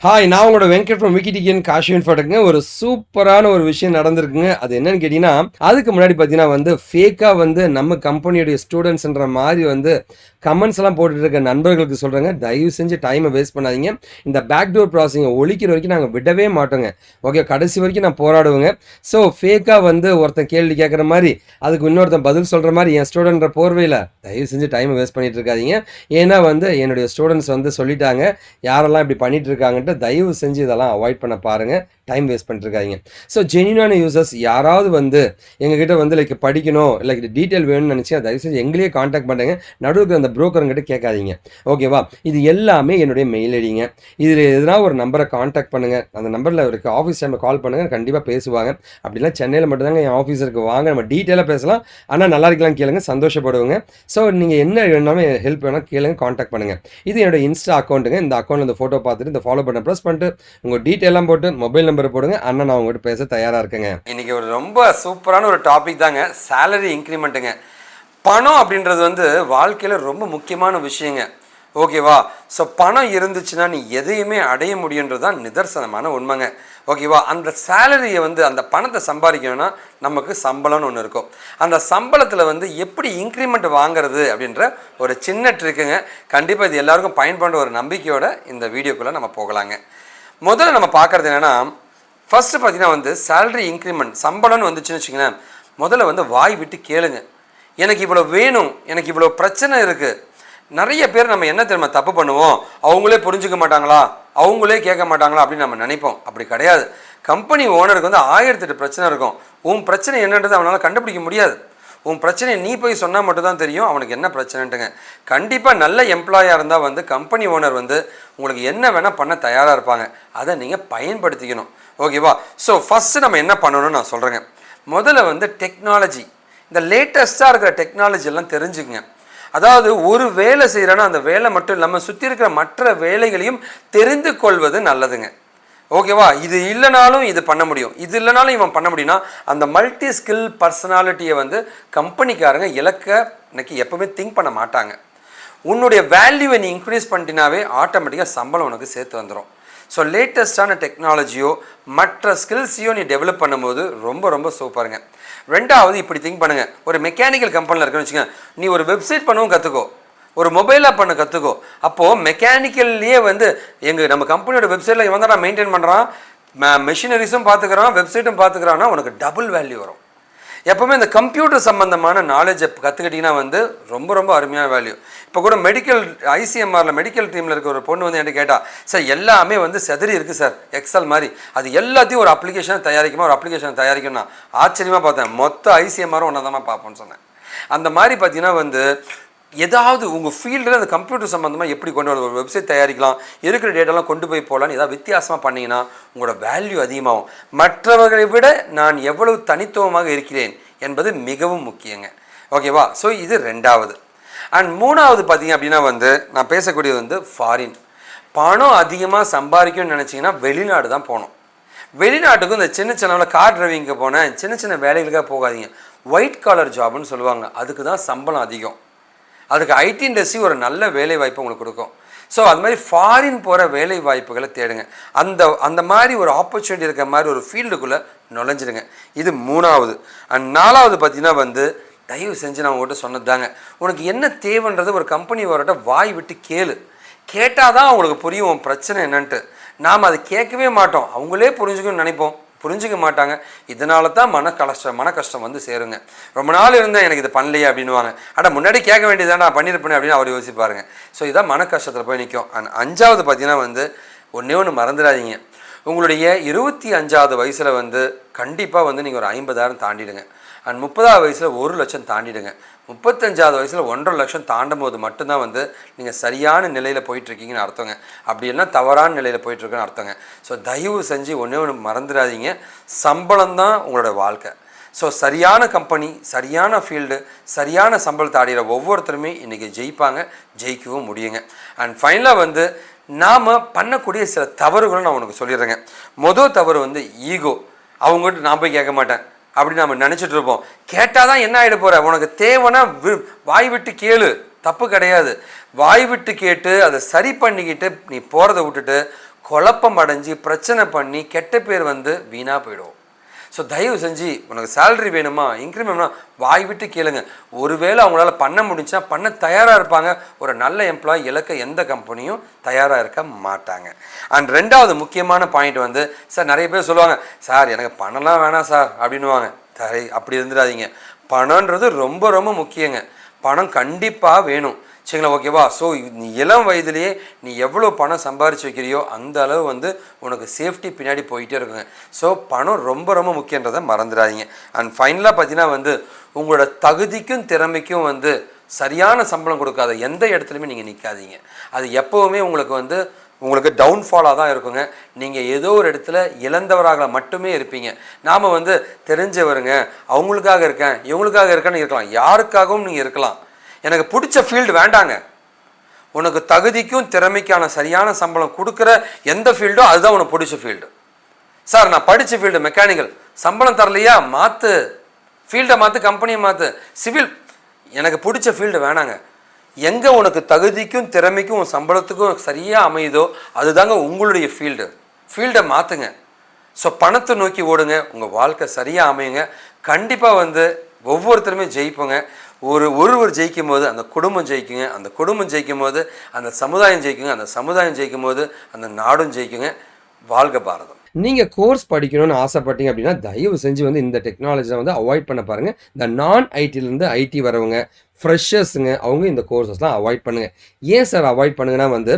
Hi, நான் உங்களோட Venkat from விக்கிடிகன் KaaShiv InfoTechங்க. ஒரு சூப்பரான ஒரு விஷயம் நடந்திருக்குங்க. அது என்னன்னு கேட்டீங்கன்னா, அதுக்கு முன்னாடி பார்த்தீங்கன்னா ஃபேக்கா நம்ம கம்பெனியுடைய ஸ்டூடண்ட்ஸ்ன்ற மாரி கமெண்ட்ஸ் எல்லாம் போட்டுட்டு இருக்க நண்பர்களுக்கு சொல்றேங்க. தயவு செஞ்சு டைமை வேஸ்ட் பண்ணாதீங்க. இந்த பேக்டோர் ப்ராசஸிங்கை ஒழிக்கிற வரைக்கும் நாங்கள் விடவே மாட்டோங்க. ஓகே, கடைசி வரைக்கும் நான் போராடுவேங்க. ஸோ ஃபேக்கா ஒருத்தன் கேள்வி கேட்குற மாதிரி, அதுக்கு இன்னொருத்தன் பதில் சொல்கிற மாதிரி என் ஸ்டூடெண்ட்ற போர்வையில் தயவு செஞ்சு டைமை வேஸ்ட் பண்ணிட்டு இருக்காதீங்க. ஏன்னா என்னுடைய ஸ்டூடெண்ட்ஸ் சொல்லிட்டாங்க, யாரெல்லாம் இப்படி பண்ணிட்டு இருக்காங்கன்ட்டு தயவு செஞ்சு இதெல்லாம் அவாய்ட் பண்ண பாருங்க. டைம் வேஸ்ட் பண்ணிட்டு இருக்காதீங்க. ஸோ ஜென்யூனான யூசர்ஸ் யாராவது எங்ககிட்ட லைக் படிக்கணும், லைக் டீட்டெயில் வேணும்னு நினச்சிங்கன்னா தயவு செஞ்சு எங்களையே காண்டாக்ட் பண்ணுங்க. நடுவுக்கு அந்த புரோக்கருங்கிட்ட கேட்காதீங்க. ஓகேவா? இது எல்லாமே என்னுடைய மெயில் ஐடிங்க. இதில் எதுனா ஒரு நம்பரை காண்டாக்ட் பண்ணுங்கள். அந்த நம்பரில் இருக்கு ஆஃபீஸ் டைமில் கால் பண்ணுங்கள், கண்டிப்பாக பேசுவாங்க. அப்படிலாம் சென்னையில் மட்டும்தாங்க என் ஆஃபீஸருக்கு வாங்க, நம்ம டீட்டெயிலாக பேசலாம். ஆனால் நல்லா இருக்கலாம் கேளுங்க, சந்தோஷப்படுவோங்க. ஸோ நீங்கள் என்ன வேணாலும் ஹெல்ப் வேணால் கேளுங்க, காண்டாக்ட் பண்ணுங்கள். இது என்னோட இன்ஸ்டா அக்கௌண்ட்டுங்க. இந்த அக்கௌண்ட்டில் இந்த ஃபோட்டோ பார்த்துட்டு இந்த ஃபாலோ பண்ண ப்ரெஸ் பண்ணிட்டு உங்கள் டீட்டெயிலாம் போட்டு மொபைல் நம்பரை போடுங்க. அண்ணன் நான் உங்கள்கிட்ட பேச தயாராக இருக்கேங்க. இன்றைக்கி ஒரு ரொம்ப சூப்பரான ஒரு டாபிக் தாங்க, சேலரி இன்க்ரிமெண்ட்டுங்க. பணம் அப்படின்றது வாழ்க்கையில் ரொம்ப முக்கியமான விஷயங்க. ஓகேவா? ஸோ பணம் இருந்துச்சுன்னா நீ எதையுமே அடைய முடியுன்றது தான் நிதர்சனமான உண்மைங்க. ஓகேவா? அந்த சேலரியை அந்த பணத்தை சம்பாதிக்கணும்னா நமக்கு சம்பளம்னு ஒன்று இருக்கும். அந்த சம்பளத்தில் எப்படி இன்க்ரிமெண்ட் வாங்குறது அப்படின்ற ஒரு சின்ன ட்ரிக்குங்க. கண்டிப்பாக இது எல்லாருக்கும் பயன்படுற ஒரு நம்பிக்கையோட இந்த வீடியோக்குள்ளே நம்ம போகலாங்க. முதல்ல நம்ம பார்க்குறது என்னென்னா, ஃபஸ்ட்டு பார்த்தீங்கன்னா சேலரி இன்க்ரிமெண்ட் சம்பளம்னு வந்துச்சுன்னு வச்சுங்களேன், முதல்ல வாய் விட்டு கேளுங்க. எனக்கு இவ்வளோ வேணும், எனக்கு இவ்வளோ பிரச்சனை இருக்குது. நிறைய பேர் நம்ம என்ன தெரியுமா தப்பு பண்ணுவோம், அவங்களே புரிஞ்சுக்க மாட்டாங்களா, அவங்களே கேட்க மாட்டாங்களா அப்படின்னு நம்ம நினைப்போம். அப்படி கிடையாது. கம்பெனி ஓனருக்கு 1008 பிரச்சனை இருக்கும். உன் பிரச்சனை என்னன்றது அவனால் கண்டுபிடிக்க முடியாது. உன் பிரச்சனையை நீ போய் சொன்னால் மட்டும்தான் தெரியும் அவனுக்கு என்ன பிரச்சனைன்ட்டுங்க. கண்டிப்பாக நல்ல எம்ப்ளாயாக இருந்தால் கம்பெனி ஓனர் உங்களுக்கு என்ன வேணால் பண்ண தயாராக இருப்பாங்க. அதை நீங்கள் பயன்படுத்திக்கணும். ஓகேவா? ஸோ ஃபஸ்ட்டு நம்ம என்ன பண்ணணும்னு நான் சொல்கிறேங்க. முதல்ல டெக்னாலஜி, இந்த லேட்டஸ்ட்டாக இருக்கிற டெக்னாலஜி எல்லாம் தெரிஞ்சுக்குங்க. அதாவது ஒரு வேலை செய்கிறேன்னா அந்த வேலை மட்டும் இல்லாமல் சுற்றி இருக்கிற மற்ற வேலைகளையும் தெரிந்து கொள்வது நல்லதுங்க. ஓகேவா? இது இல்லைனாலும் இது பண்ண முடியும், இது இல்லைனாலும் இவன் பண்ண முடியும்னா அந்த மல்டி ஸ்கில் பர்சனாலிட்டியை கம்பெனிக்காரங்க இலக்க இன்னைக்கு எப்பவுமே திங்க் பண்ண மாட்டாங்க. உன்னுடைய வேல்யூவை நீ இன்க்ரீஸ் பண்ணிட்டினாவே ஆட்டோமேட்டிக்காக சம்பளம் உனக்கு சேர்த்து வந்துடும். ஸோ லேட்டஸ்டான டெக்னாலஜியோ மற்ற ஸ்கில்ஸையோ நீ டெவலப் பண்ணும்போது ரொம்ப ரொம்ப சூப்பருங்க. ரெண்டாவது இப்படி திங்க் பண்ணுங்கள். ஒரு மெக்கானிக்கல் கம்பெனியில் இருக்குன்னு வச்சுக்கோங்க, நீ ஒரு வெப்சைட் பண்ணவும் கற்றுக்கோ, ஒரு மொபைல் ஆப் பண்ண கற்றுக்கோ. அப்போது மெக்கானிக்கல்லையே நம்ம கம்பெனியோட வெப்சைட்டில் இவன் தான் மெயின்டைன் பண்ணுறான், மெஷினரிஸும் பார்த்துக்கிறான், வெப்சைட்டும் பார்த்துக்கிறான்னா உனக்கு டபுள் வேல்யூ வரும். எப்போவுமே இந்த கம்ப்யூட்டர் சம்மந்தமான நாலேஜை கற்றுக்கிட்டிங்கன்னா ரொம்ப ரொம்ப அருமையான வேல்யூ. இப்போ கூட மெடிக்கல் ஐசிஎம்ஆரில் மெடிக்கல் டீமில் இருக்க ஒரு பொண்ணு என்கிட்ட கேட்டால், சார் எல்லாமே செதறி இருக்குது சார், எக்ஸல் மாதிரி, அது எல்லாத்தையும் ஒரு அப்ளிகேஷனை தயாரிக்குமா, ஒரு அப்ளிகேஷனை தயாரிக்கணும்னா ஆச்சரியமாக பார்த்தேன். மொத்த ஐசிஎம்ஆரும் ஒன்றா தான் பார்ப்போன்னு சொன்னேன். அந்த மாதிரி பார்த்தீங்கன்னா ஏதாவது உங்கள் ஃபீல்டில் அந்த கம்ப்யூட்டர் சம்மந்தமாக எப்படி கொண்டு வர ஒரு வெப்சைட் தயாரிக்கலாம், இருக்கிற டேட்டாலாம் கொண்டு போய் போகலான்னு ஏதாவது வித்தியாசமாக பண்ணிங்கன்னா உங்களோட வேல்யூ அதிகமாகும். மற்றவர்களை விட நான் எவ்வளவு தனித்துவமாக இருக்கிறேன் என்பது மிகவும் முக்கியங்க. ஓகேவா? ஸோ இது ரெண்டாவது. அண்ட் மூணாவது பார்த்தீங்க அப்படின்னா நான் பேசக்கூடியது ஃபாரின். பணம் அதிகமாக சம்பாதிக்கணும்னு நினச்சிங்கன்னா வெளிநாடு தான் போகணும். வெளிநாட்டுக்கும் இந்த சின்ன சின்ன கார் டிரைவிங்க்கு போனேன், சின்ன சின்ன வேலைகளுக்காக போகாதீங்க. ஒயிட் காலர் ஜாப்னு சொல்லுவாங்க, அதுக்கு தான் சம்பளம் அதிகம். அதுக்கு ஐடி இண்டஸ்ட்ரி ஒரு நல்ல வேலை வாய்ப்பு உங்களுக்கு கொடுக்கும். ஸோ அது மாதிரி ஃபாரின் போகிற வேலை வாய்ப்புகளை தேடுங்க. அந்த மாதிரி ஒரு ஆப்பர்ச்சுனிட்டி இருக்கிற மாதிரி ஒரு ஃபீல்டுக்குள்ளே நுழைஞ்சிடுங்க. இது மூணாவது. அண்ட் நாலாவது பார்த்தீங்கன்னா தயவு செஞ்சு நான் உங்கள்கிட்ட சொன்னது தாங்க, உனக்கு என்ன தேவைன்றது ஒரு கம்பெனி வரட்ட வாய் விட்டு கேளு. கேட்டால் தான் அவங்களுக்கு புரியும் உன் பிரச்சனை என்னன்ட்டு. நாம் அதை கேட்கவே மாட்டோம், அவங்களே புரிஞ்சுக்கணும்னு நினைப்போம், புரிஞ்சிக்க மாட்டாங்க. இதனால தான் மன கஷ்டம் சேருங்க. ரொம்ப நாள் இருந்தால் எனக்கு இது பண்ணலையே அப்படின்வாங்க. ஆனால் முன்னாடி கேட்க வேண்டியதான் நான் பண்ணியிருப்பேன் அப்படின்னு அவர் யோசிப்பாருங்க. ஸோ இதான் மன கஷ்டத்தில் போய் நிற்கும். அண்ட் அஞ்சாவது பார்த்தீங்கன்னா ஒன்றே ஒன்று மறந்துடாதீங்க. உங்களுடைய 25வது வயசில் கண்டிப்பாக நீங்கள் ஒரு 50,000 தாண்டிடுங்க. அண்ட் 30வது வயசில் 1 லட்சம் தாண்டிடுங்க. 35வது வயசில் 1.5 லட்சம் தாண்டும் போது மட்டும்தான் நீங்கள் சரியான நிலையில் போயிட்டுருக்கீங்கன்னு அர்த்தங்க. அப்படி எல்லாம் தவறான நிலையில் போயிட்டுருக்குன்னு அர்த்தங்க. ஸோ தயவு செஞ்சு ஒன்று மறந்துடாதீங்க, சம்பளம் தான் உங்களோட வாழ்க்கை. ஸோ சரியான கம்பெனி, சரியான ஃபீல்டு, சரியான சம்பளத்தை ஆடிற ஒவ்வொருத்தருமே இன்றைக்கி ஜெயிப்பாங்க, ஜெயிக்கவும் முடியுங்க. அண்ட் ஃபைனலாக நாம் பண்ணக்கூடிய சில தவறுகளும் நான் உனக்கு சொல்லிடுறேங்க. மொதல் தவறு ஈகோ. அவங்ககிட்ட நான் போய் கேட்க மாட்டேன் அப்படின்னு நம்ம நினச்சிட்டு இருப்போம். கேட்டால் தான் என்ன ஆகிட போகிற, உனக்கு தேவைன்னா வாய் விட்டு கேளு, தப்பு கிடையாது. வாய் விட்டு கேட்டு அதை சரி பண்ணிக்கிட்டு நீ போகிறத விட்டுட்டு குழப்பம் அடைஞ்சு பிரச்சனை பண்ணி கெட்ட பேர் வந்து வீணாக போயிடும். ஸோ தயவு செஞ்சு உனக்கு சேலரி வேணுமா, இன்க்ரிமெண்ட் வேணுமா, வாய் விட்டு கேளுங்க. ஒருவேளை அவங்களால பண்ண முடிஞ்சா பண்ண தயாராக இருப்பாங்க. ஒரு நல்ல எம்ப்ளாயி இலக்க எந்த கம்பெனியும் தயாராக இருக்க மாட்டாங்க. அண்ட் ரெண்டாவது முக்கியமான பாயிண்ட் வந்து, சார் நிறைய பேர் சொல்லுவாங்க, சார் எனக்கு பணம்லாம் வேணாம் சார் அப்படின்னுவாங்க. சரி, அப்படி இருந்துடாதீங்க. பணன்றது ரொம்ப ரொம்ப முக்கியங்க. பணம் கண்டிப்பாக வேணும், சரிங்களா? ஓகேவா? ஸோ நீ இளம் வயதிலேயே நீ எவ்வளோ பணம் சம்பாரிச்சு வைக்கிறியோ அந்த அளவு வந்து உனக்கு சேஃப்டி பின்னாடி போயிட்டே இருக்குங்க. ஸோ பணம் ரொம்ப ரொம்ப முக்கியன்றதை மறந்துடாதீங்க. அண்ட் ஃபைனலாக பார்த்தீங்கன்னா வந்து உங்களோட தகுதிக்கும் திறமைக்கும் வந்து சரியான சம்பளம் கொடுக்காத எந்த இடத்துலையுமே நீங்கள் நிற்காதீங்க. அது எப்போவுமே உங்களுக்கு டவுன்ஃபாலாக தான் இருக்குங்க. நீங்கள் ஏதோ ஒரு இடத்துல இழந்தவராக மட்டுமே இருப்பீங்க. நாம் வந்து தெரிஞ்சவருங்க, அவங்களுக்காக இருக்கேன் இவங்களுக்காக இருக்கேன்னு இருக்கலாம், யாருக்காகவும் நீங்கள் இருக்கலாம். எனக்கு பிடிச்ச ஃபீல்டு வேண்டாங்க. உனக்கு தகுதிக்கும் திறமைக்கான சரியான சம்பளம் கொடுக்குற எந்த ஃபீல்டோ அதுதான் உனக்கு பிடிச்ச ஃபீல்டு. சார் நான் படித்த ஃபீல்டு மெக்கானிக்கல், சம்பளம் தரலையா, மாற்று ஃபீல்டை, மாற்று கம்பெனியை மாற்று, சிவில், எனக்கு பிடிச்ச ஃபீல்டு வேணாங்க. எங்கே உனக்கு தகுதிக்கும் திறமைக்கும் சம்பளத்துக்கும் சரியாக அமையுதோ அதுதாங்க உங்களுடைய ஃபீல்டை மாற்றுங்க. ஸோ பணத்தை நோக்கி ஓடுங்க, உங்கள் வாழ்க்கை சரியாக அமையுங்க. கண்டிப்பாக வந்து ஒவ்வொருத்தருமே ஜெயிப்போங்க. ஒருவர் ஜெயிக்கும் போது அந்த குடும்பம் ஜெயிக்குங்க, அந்த குடும்பம் ஜெயிக்கும் போது அந்த சமுதாயம் ஜெயிக்குங்க, அந்த சமுதாயம் ஜெயிக்கும் போது அந்த நாடும் ஜெயிக்குங்க. வாழ்க பாரதம். நீங்கள் கோர்ஸ் படிக்கணும்னு ஆசைப்பட்டீங்க அப்படின்னா தயவு செஞ்சு வந்து இந்த டெக்னாலஜியை வந்து அவாய்ட் பண்ண பாருங்கள். இந்த நான் ஐடிலேருந்து ஐடி வரவங்க, ஃப்ரெஷர்ஸுங்க, அவங்க இந்த கோர்சஸ்லாம் அவாய்ட் பண்ணுங்கள். ஏன் சார் அவாய்ட் பண்ணுங்கன்னா வந்து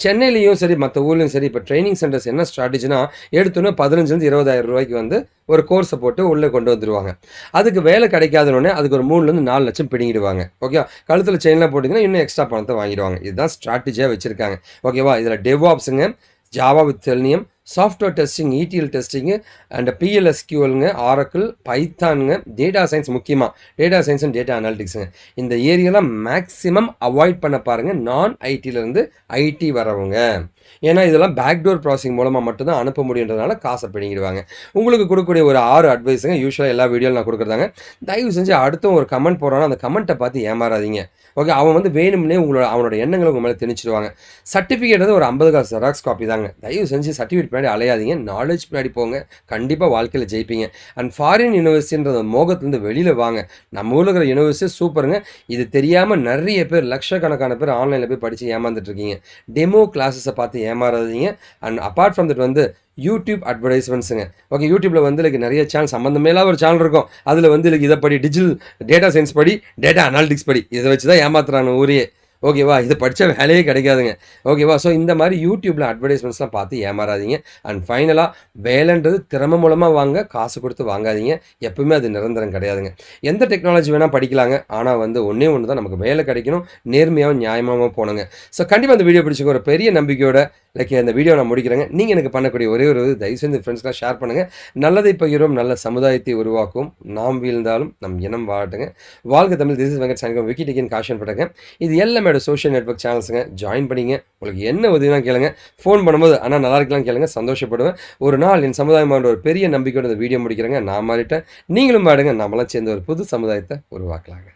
சென்னையிலையும் சரி மற்ற ஊர்லேயும் சரி இப்போ ட்ரைனிங் சென்டர்ஸ் என்ன ஸ்ட்ராட்டஜினா எடுத்தோன்னே 15,000 20,000 ரூபாய்க்கு வந்து ஒரு கோர்ஸை போட்டு உள்ளே கொண்டு வந்துடுவாங்க. அதுக்கு வேலை கிடைக்காதனோடனே அதுக்கு ஒரு 3 4 லட்சம் பிடிங்கிடுவாங்க. ஓகே, கழுத்தில் செயின்லாம் போட்டிங்கன்னா இன்னும் எக்ஸ்ட்ரா பணத்தை வாங்கிடுவாங்க. இதுதான் ஸ்ட்ராட்டஜியாக வச்சுருக்காங்க. ஓகேவா? இதில் டெவாப்ஸுங்க, Java with selenium, software testing, ETL டெஸ்டிங்கு அண்ட் பிஎல்எஸ்கியூஎல்ங்க, ஆரக்கிள், பைத்தானுங்க, டேட்டா சயின்ஸ், முக்கியமாக டேட்டா சயின்ஸ் அண்ட் டேட்டா அனாலிட்டிக்ஸுங்க. இந்த ஏரியாலாம் மேக்ஸிமம் அவாய்ட் பண்ண பாருங்கள் நான் ஐடியிலேருந்து ஐடி வரவங்க. ஏன்னா இதெல்லாம் பேக்டோர் ப்ராசஸிங் மூலமாக மட்டும்தான் அனுப்ப முடியுன்றதுனால காசை பிடிங்கிடுவாங்க. உங்களுக்கு கொடுக்கக்கூடிய ஒரு 6 அட்வைஸுங்க யூஸ்வலாக எல்லா வீடியோவில் நான் கொடுக்குறதாங்க. தயவு செஞ்சு அடுத்தும் ஒரு கமெண்ட் போடுறான்னா அந்த கமெண்ட்டை பார்த்து ஏமாறாதீங்க. ஓகே, அவன் வந்து வேணும்னே அவனோட எண்ணங்களை உங்கள் மேலே திணிச்சிடுவாங்க. சர்டிஃபிகேட் வந்து ஒரு 50 காசு ஜெராக்ஸ் காப்பி தாங்க. தயவு செஞ்சு சர்டிஃபிகேட் பின்னாடி அலையாதீங்க, நாலேஜ் பின்னாடி போங்க. கண்டிப்பாக வாழ்க்கையில் ஜெயிப்பீங்க. அண்ட் ஃபாரின் யூனிவர்சிட்டின்ற மோகத்துலேருந்து வெளியில் வாங்க. நம்ம ஊரில் இருக்கிற யூனிவர்சிட்டி சூப்பருங்க. இது தெரியாமல் நிறைய பேர், லட்சக்கணக்கான பேர் ஆன்லைனில் போய் படித்து ஏமாந்துட்டு இருக்கீங்க. டெமோ கிளாஸஸை பார்த்து ஏமாறாதீங்க. அண்ட் அப்பார்ட் ஃப்ரம் தட் வந்து யூடியூப் அட்வர்டைஸ்மெண்ட்ஸுங்க. ஓகே, யூடியூப்பில் வந்து நிறைய சேனல் சம்மந்தமேல ஒரு சேனல் இருக்கும். அதில் வந்து இதை படி, டிஜிட்டல் டேட்டா சயின்ஸ் படி, டேட்டா அனாலிட்டிக்ஸ் படி, இதை வச்சு தான் ஏமாத்துறாங்க ஊரே. ஓகேவா? இது படித்த வேலையே கிடைக்காதுங்க. ஓகேவா? ஸோ இந்த மாதிரி யூடியூப்பில் அட்வர்டைஸ்மெண்ட்ஸ்லாம் பார்த்து ஏமாறாதீங்க. அண்ட் ஃபைனலாக வேலைன்றது திறமை மூலமாக வாங்க, காசு கொடுத்து வாங்காதீங்க. எப்பவுமே அது நிரந்தரம் கிடையாதுங்க. எந்த டெக்னாலஜி வேணால் படிக்கலாங்க, ஆனால் வந்து ஒன்றே ஒன்று தான், நமக்கு வேலை கிடைக்கணும், நேர்மையாகவும் நியாயமாகவும் போகணுங்க. ஸோ கண்டிப்பாக அந்த வீடியோ பிடிச்சிக்க ஒரு பெரிய நம்பிக்கையோட அந்த வீடியோ நான் முடிக்கிறேங்க. நீங்கள் எனக்கு பண்ணக்கூடிய ஒரே ஒரு தயவு செஞ்சு ஃப்ரெண்ட்ஸ்லாம் ஷேர் பண்ணுங்கள். நல்லதை பகிரும், நல்ல சமுதாயத்தை உருவாக்கும். நாம் வீழ்ந்தாலும் நம் இனம் வாழட்டுங்க. வாழ்க தமிழ். திஸ் இஸ் வெங்கட் சாயங்கம், விக்கிடிகன் காஷன் பட்டங்க. இது எல்லாமே சோஷியல் நெட்வொர்க் சேனல்ஸுங்க. ஜாயின் பண்ணிங்க. உங்களுக்கு என்ன உதவினா கேளுங்க. ஃபோன் பண்ணும்போது ஆனால் நல்லா இருக்கலாம் கேளுங்க, சந்தோஷப்படுவேன். ஒரு நாள் என் சமுதாயமான ஒரு பெரிய நம்பிக்கையோட இந்த வீடியோ முடிக்கிறேங்க. நான் மாறிட்டேன், நீங்களும் பாடுங்க. நம்மளாம் சேர்ந்து ஒரு புது சமுதாயத்தை உருவாக்கலாங்க.